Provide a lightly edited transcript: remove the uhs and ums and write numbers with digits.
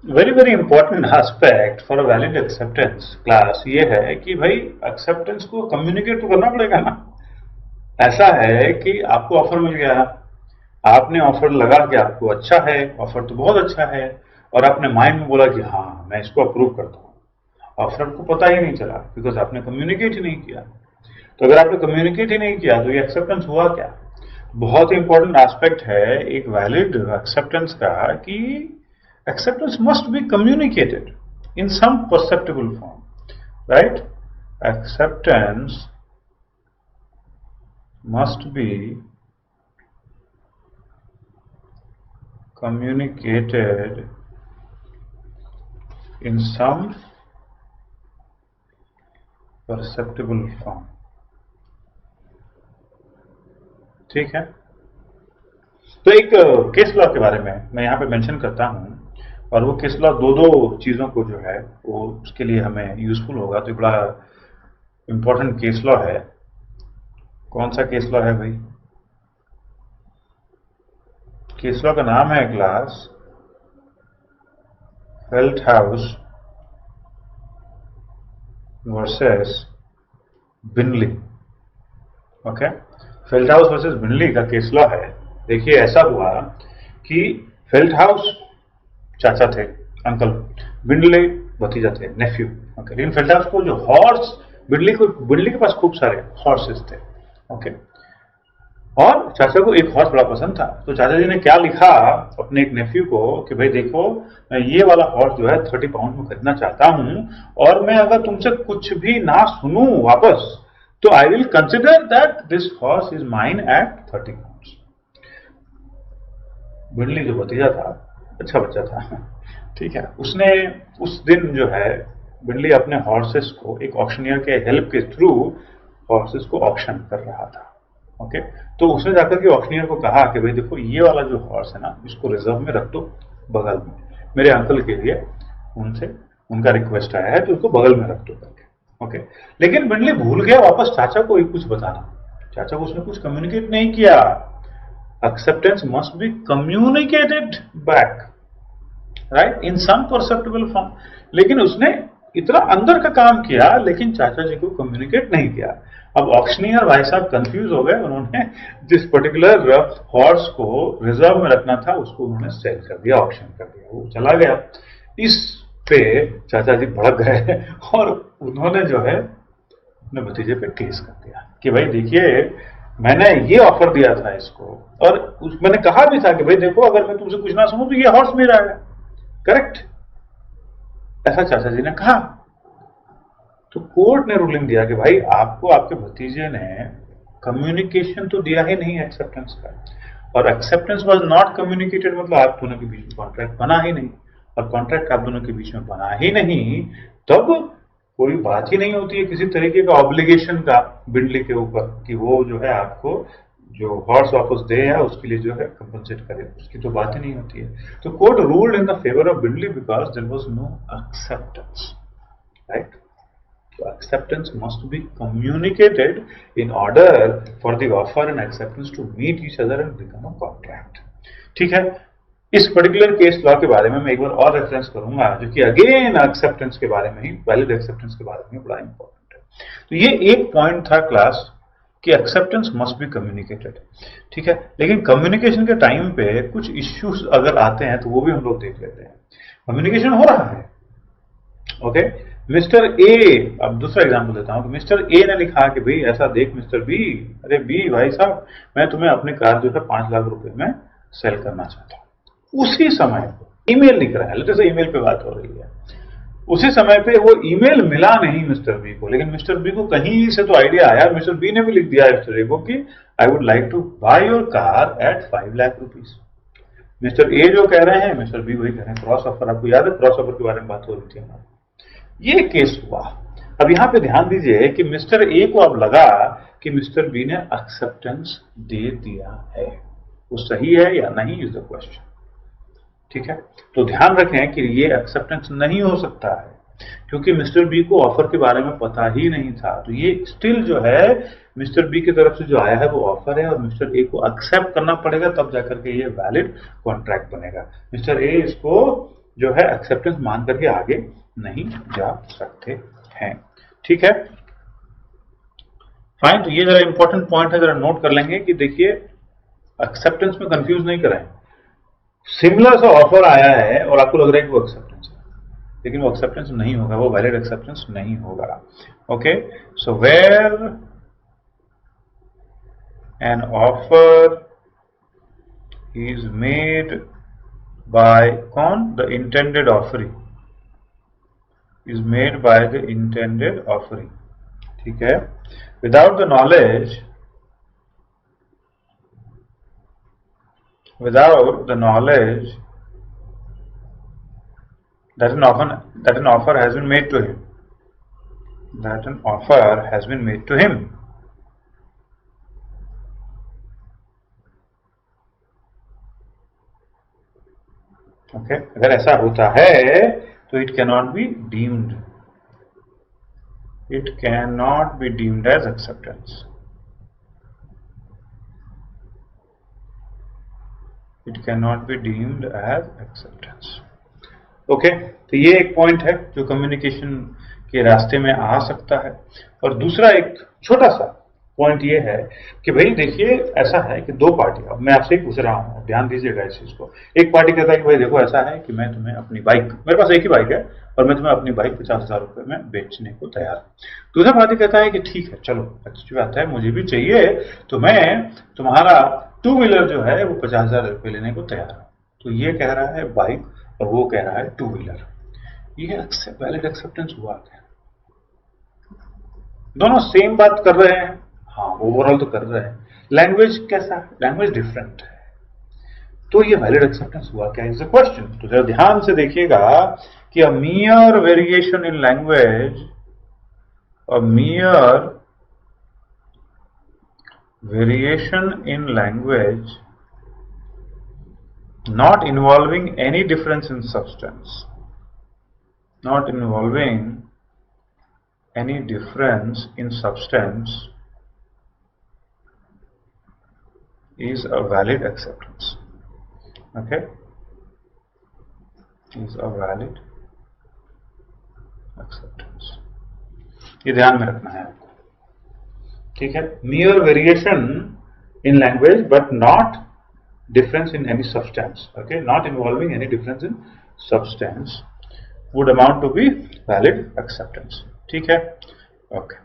Very very important aspect for a valid acceptance class ये है कि भाई एक्सेप्टेंस को कम्युनिकेट तो करना पड़ेगा ना। ऐसा है कि आपको ऑफर मिल गया, आपने ऑफर लगा कि आपको अच्छा है, ऑफर तो बहुत अच्छा है, और आपने माइंड में बोला कि हाँ मैं इसको अप्रूव करता हूँ। ऑफर को पता ही नहीं चला बिकॉज आपने कम्युनिकेट ही नहीं किया। तो अगर आपने कम्युनिकेट ही नहीं किया तो ये एक्सेप्टेंस हुआ क्या? बहुत ही इंपॉर्टेंट एस्पेक्ट है एक वैलिड एक्सेप्टेंस का कि acceptance must be communicated in some perceptible form, right? Acceptance must be communicated in some perceptible form. ठीक है। तो एक केस लॉ के बारे में मैं यहाँ पे मेंशन करता हूँ, और वो केस लॉ दो दो चीजों को जो है वो उसके लिए हमें यूजफुल होगा। तो बड़ा इंपॉर्टेंट केस लॉ है। कौन सा केस लॉ है भाई? केस लॉ का नाम है क्लास फेल्टहाउस वर्सेस बिनली। ओके, फेल्टहाउस वर्सेस बिनली का केस लॉ है। देखिए ऐसा हुआ कि फेल्टहाउस चाचा थे, अंकल, बिनले भतीजा थे, नेफ्यू। ओके, लेकिन फेल्टहाउस को जो हॉर्स, बिनली के पास खूब सारे हॉर्सेस थे। ओके, और चाचा को एक हॉर्स बड़ा पसंद था। तो चाचा जी ने क्या लिखा अपने एक नेफ्यू को कि भाई देखो, मैं ये वाला हॉर्स जो है 30 पाउंड में खरीदना चाहता हूं, और मैं अगर तुमसे कुछ भी ना सुनूं वापस, तो I will consider that this horse is mine at 30 pound. Birley जो भतीजा था, अच्छा बच्चा था, ठीक है, उसने उस दिन जो है बिरली अपने हॉर्सेस को एक ऑक्शनियर के हेल्प के थ्रू हॉर्सेस को ऑक्शन कर रहा था। ओके, तो उसने जाकर के ऑक्शनियर को कहा कि भाई देखो ये वाला जो हॉर्स है ना, इसको रिजर्व में रख दो बगल में, मेरे अंकल के लिए उनसे उनका रिक्वेस्ट आया है, तो उसको बगल में रख दो करके। ओके, लेकिन बिरली भूल गया वापस चाचा को ही कुछ बताना। चाचा को उसने कुछ कम्युनिकेट नहीं किया। acceptance must be communicated back, right, in some perceptible form। लेकिन उसने इतना अंदर का काम किया लेकिन चाचा जी को कम्युनिकेट नहीं किया। अब ऑक्शनियर भाई साहब कंफ्यूज हो गए, उन्होंने जिस पर्टिकुलर हॉर्स को रिजर्व में रखना था उसको उन्होंने सेल कर दिया, ऑक्शन कर दिया, वो चला गया। इस पे चाचा जी भड़क गए और उन्होंने जो है अपने भतीजे पे केस कर दिया कि भाई देखिए, मैंने ये ऑफर दिया था इसको, और मैंने कहा भी था कि भाई देखो अगर मैं तुमसे कुछ ना सुनूं तो ये हॉर्स मेरा है, करेक्ट, ऐसा चाचा जी ने कहा। तो कोर्ट ने रूलिंग दिया कि भाई आपको आपके भतीजे ने कम्युनिकेशन तो दिया ही नहीं एक्सेप्टेंस का, और एक्सेप्टेंस वाज नॉट कम्युनिकेटेड, मतलब आप दोनों के बीच में कॉन्ट्रैक्ट बना ही नहीं, और कॉन्ट्रैक्ट आप दोनों के बीच में बना ही नहीं, तब कोई बात ही नहीं होती है किसी तरीके का ऑब्लिगेशन का बिंडली के ऊपर कि वो जो है आपको जो हॉर्स वापस दे या उसके लिए जो है कंपनसेट करे, उसकी तो बात ही नहीं होती है। तो court ruled in the favour of Bindley because there was no acceptance, right. So acceptance must be communicated in order for the offer and acceptance to meet each other and become a contract। ठीक है, इस particular case law के बारे में मैं एक बार और reference करूंगा जो कि अगेन एक्सेप्टेंस के बारे में ही, वैलिड एक्सेप्टेंस के बारे में बड़ा इंपॉर्टेंट है। तो ये एक पॉइंट था क्लास कि एक्सेप्टेंस मस्ट बी कम्युनिकेटेड। ठीक है, लेकिन कम्युनिकेशन के टाइम पे कुछ इश्यूज अगर आते हैं तो वो भी हम लोग देख लेते हैं। कम्युनिकेशन हो रहा है, ओके, मिस्टर ए, अब दूसरा एग्जांपल देता हूं कि मिस्टर ए ने लिखा कि भाई ऐसा देख मिस्टर बी, अरे बी भाई साहब, मैं तुम्हें अपनी कार जो है 5 लाख रुपए में सेल करना चाहता हूं। उसी समय ईमेल लिख रहा है, लेट्स से ईमेल पे बात हो रही है, उसी समय पे वो ईमेल मिला नहीं मिस्टर बी को, लेकिन मिस्टर बी को कहीं से तो आइडिया आया, मिस्टर बी ने भी लिख दिया मिस्टर ए को कि I would like to buy your car at 5 lakh rupees. Mister A जो कह रहे हैं, मिस्टर बी वही कह रहे हैं, क्रॉस ऑफर। आपको याद है क्रॉस ऑफर के बारे में बात हो रही थी हमारी, ये केस हुआ। अब यहां पे ध्यान दीजिए कि मिस्टर ए को अब लगा कि मिस्टर बी ने एक्सेप्टेंस दे दिया है, वो सही है या नहीं इज द क्वेश्चन। ठीक है, तो ध्यान रखें कि ये एक्सेप्टेंस नहीं हो सकता है क्योंकि मिस्टर बी को ऑफर के बारे में पता ही नहीं था। तो ये स्टिल जो है मिस्टर बी की तरफ से जो आया है वो ऑफर है, और मिस्टर ए को एक्सेप्ट करना पड़ेगा, तब जाकर के ये वैलिड कॉन्ट्रैक्ट बनेगा। मिस्टर ए इसको जो है एक्सेप्टेंस मान करके आगे नहीं जा सकते हैं। ठीक है, फाइन। तो ये जरा इंपॉर्टेंट पॉइंट है, जरा नोट कर लेंगे कि देखिए एक्सेप्टेंस में कंफ्यूज नहीं कराएं। सिमिलर सा ऑफर आया है और आपको लग रहा है कि वो एक्सेप्टेंस है, लेकिन वो एक्सेप्टेंस नहीं होगा, वो वैलिड एक्सेप्टेंस नहीं होगा। Okay, so where an offer is made by कौन, the intended offering, is made by the intended offering. ठीक है, without the knowledge, without the knowledge that an offer has been made to him, that an offer has been made to him. Okay, अगर ऐसा होता है तो it cannot be deemed, it cannot be deemed as acceptance, it cannot be deemed as acceptance. Okay, तो ये एक point है जो कम्युनिकेशन के रास्ते में आ सकता है। और दूसरा एक छोटा सा पॉइंट ये है कि भाई देखिए ऐसा है कि दो पार्टी, अब मैं आपसे ही पूछ रहा हूँ, ध्यान दीजिएगा इस चीज को। एक पार्टी कहता है कि भाई देखो ऐसा है कि मैं तुम्हें अपनी बाइक, मेरे पास एक ही बाइक है और मैं तुम्हें अपनी बाइक 50,000 रुपए में बेचने को तैयार हूँ। दूसरा पार्टी कहता है कि ठीक है चलो अच्छी बात है, मुझे भी चाहिए, तो मैं तुम्हारा 2 व्हीलर जो है वो 50,000 रुपये लेने को तैयार हूँ। तो ये कह रहा है बाइक और वो कह रहा है 2 व्हीलर। ये वैलिड एक्सेप्टेंस हुआ क्या? दोनों सेम बात कर रहे हैं, हाँ ओवरऑल तो कर रहे हैं, लैंग्वेज कैसा है, लैंग्वेज डिफरेंट है, तो ये वैलिड एक्सेप्टेंस हुआ क्या इज द क्वेश्चन। तो जरा ध्यान से देखिएगा कि a mere variation in language, a mere variation in language not involving any difference in substance, not involving any difference in substance is a valid acceptance. Okay, is a valid acceptance. ये ध्यान में रखना है आपको, ठीक है। mere variation in language but not difference in any substance, okay, not involving any difference in substance would amount to be valid acceptance, ठीक है, okay।